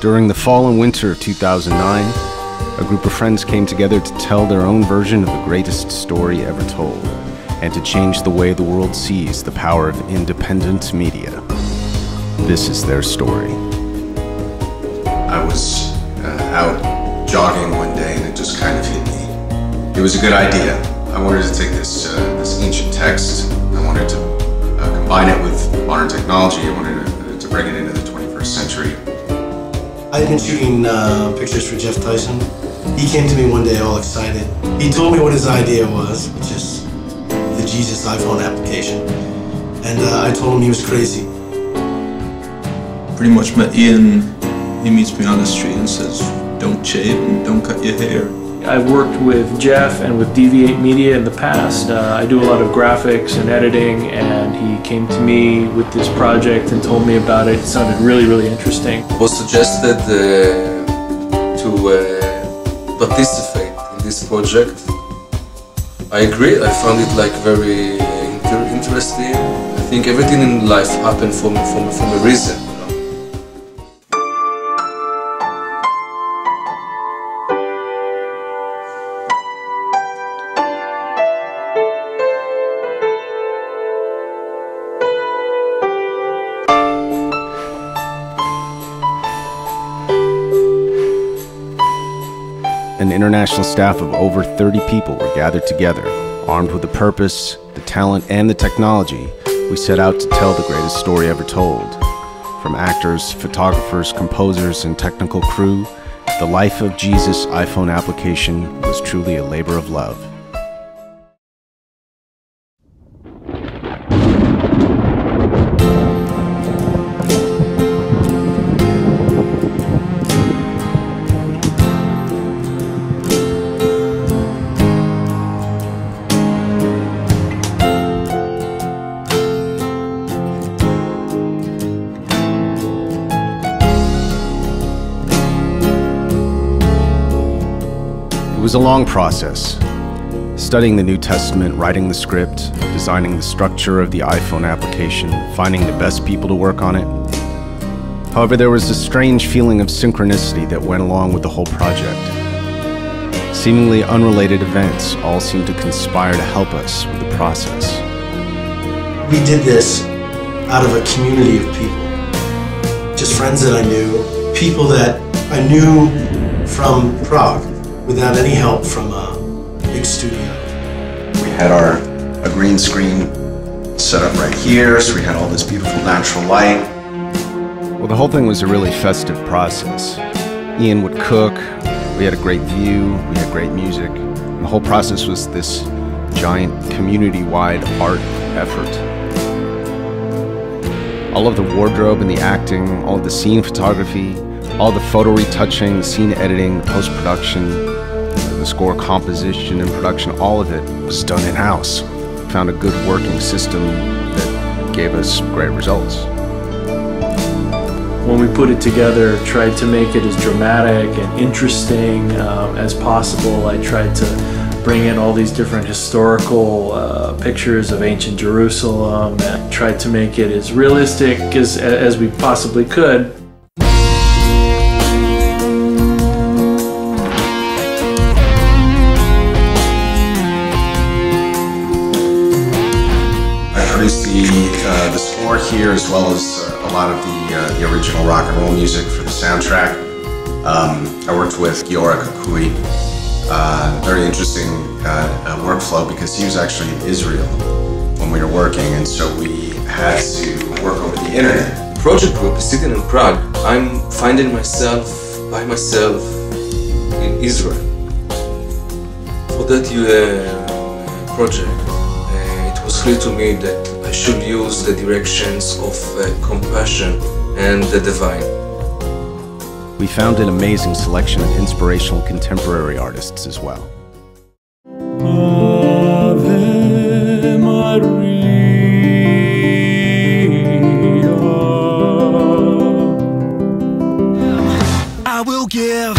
During the fall and winter of 2009, a group of friends came together to tell their own version of the greatest story ever told, and to change the way the world sees the power of independent media. This is their story. I was out jogging one day and it just kind of hit me. It was a good idea. I wanted to take this ancient text, I wanted to combine it with modern technology, I wanted to bring it into the 21st century. I had been shooting pictures for Jeff Tyson. He came to me one day all excited. He told me what his idea was, which is the Jesus iPhone application. And I told him he was crazy. Pretty much met Ian. He meets me on the street and says, don't shave and don't cut your hair. I've worked with Jeff and with Deviate Media in the past. I do a lot of graphics and editing, and he came to me with this project and told me about it. It sounded really, really interesting. I was suggested to participate in this project. I agree. I found it like very interesting. I think everything in life happened from a reason. An international staff of over 30 people were gathered together, armed with the purpose, the talent, and the technology. We set out to tell the greatest story ever told. From actors, photographers, composers, and technical crew, the Life of Jesus iPhone application was truly a labor of love. It was a long process, studying the New Testament, writing the script, designing the structure of the iPhone application, finding the best people to work on it. However, there was a strange feeling of synchronicity that went along with the whole project. Seemingly unrelated events all seemed to conspire to help us with the process. We did this out of a community of people. Just friends that I knew, people that I knew from Prague, without any help from a big studio. We had a green screen set up right here, so we had all this beautiful natural light. Well, the whole thing was a really festive process. Ian would cook, we had a great view, we had great music. And the whole process was this giant community-wide art effort. All of the wardrobe and the acting, all of the scene photography, all the photo retouching, the scene editing, the post-production, the score composition and production, all of it was done in-house. Found a good working system that gave us great results. When we put it together, tried to make it as dramatic and interesting as possible. I tried to bring in all these different historical pictures of ancient Jerusalem, and tried to make it as realistic as we possibly could. The score here, as well as a lot of the original rock and roll music for the soundtrack. I worked with Giora Kukui. Very interesting workflow, because he was actually in Israel when we were working, and so we had to work over the internet. The project group is sitting in Prague. I'm finding myself by myself in Israel. For that project, it was clear to me that I should use the directions of compassion and the divine. We found an amazing selection of inspirational contemporary artists as well. Ave Maria. I will give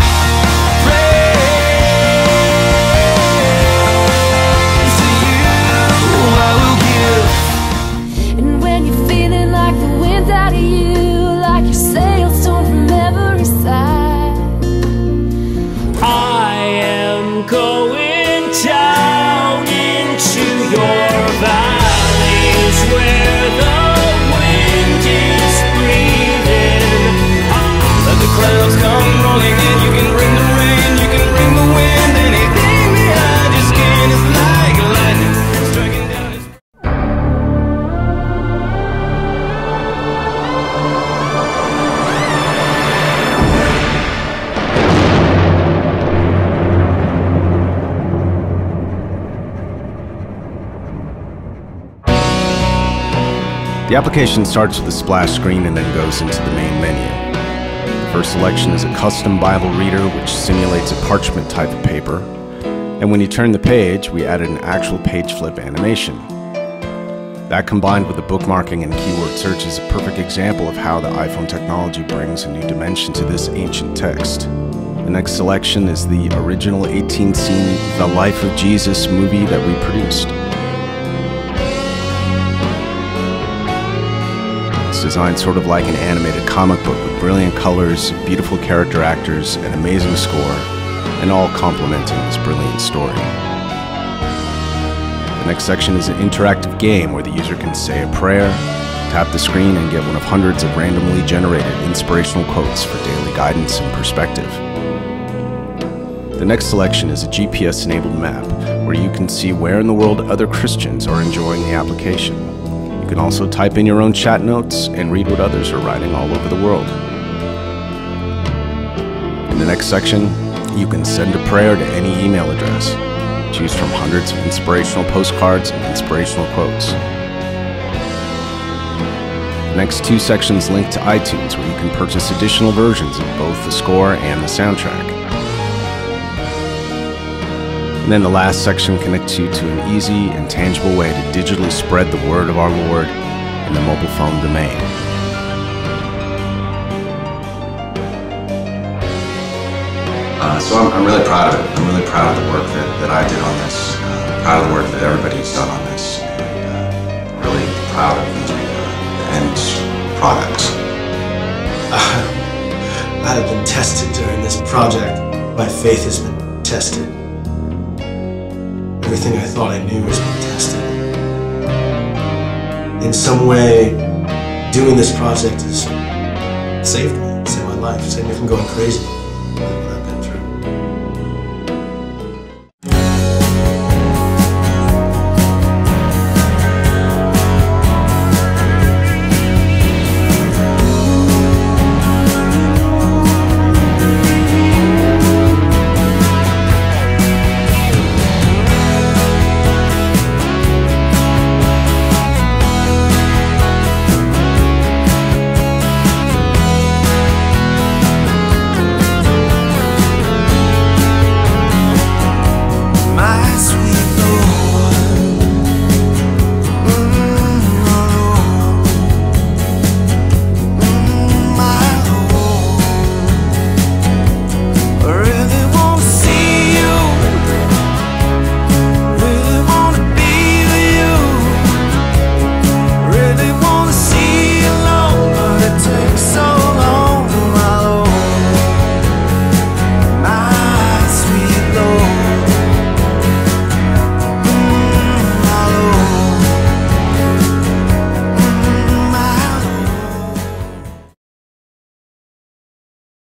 out of you, like your sails torn from every side. going down into your valleys where the wind is breathing. Let the clouds come rolling in. You can bring the rain, you can bring the wind. Anything behind your skin is like lightning striking down his... The application starts with a splash screen and then goes into the main menu. The first selection is a custom Bible reader which simulates a parchment type of paper, and when you turn the page, we added an actual page flip animation. That combined with the bookmarking and keyword search is a perfect example of how the iPhone technology brings a new dimension to this ancient text. The next selection is the original 18-scene The Life of Jesus movie that we produced. It's designed sort of like an animated comic book with brilliant colors, beautiful character actors, an amazing score, and all complementing this brilliant story. The next section is an interactive game where the user can say a prayer, tap the screen, and get one of hundreds of randomly generated inspirational quotes for daily guidance and perspective. The next selection is a GPS-enabled map where you can see where in the world other Christians are enjoying the application. You can also type in your own chat notes and read what others are writing all over the world. In the next section, you can send a prayer to any email address. Choose from hundreds of inspirational postcards and inspirational quotes. The next two sections link to iTunes, where you can purchase additional versions of both the score and the soundtrack. And then the last section connects you to an easy and tangible way to digitally spread the word of our Lord in the mobile phone domain. So I'm really proud of it. I'm really proud of the work that I did on this. Proud of the work that everybody's done on this. And really proud of the end product. I have been tested during this project. My faith has been tested. Everything I thought I knew has been tested. In some way, doing this project has saved me, saved my life, saved me from going crazy.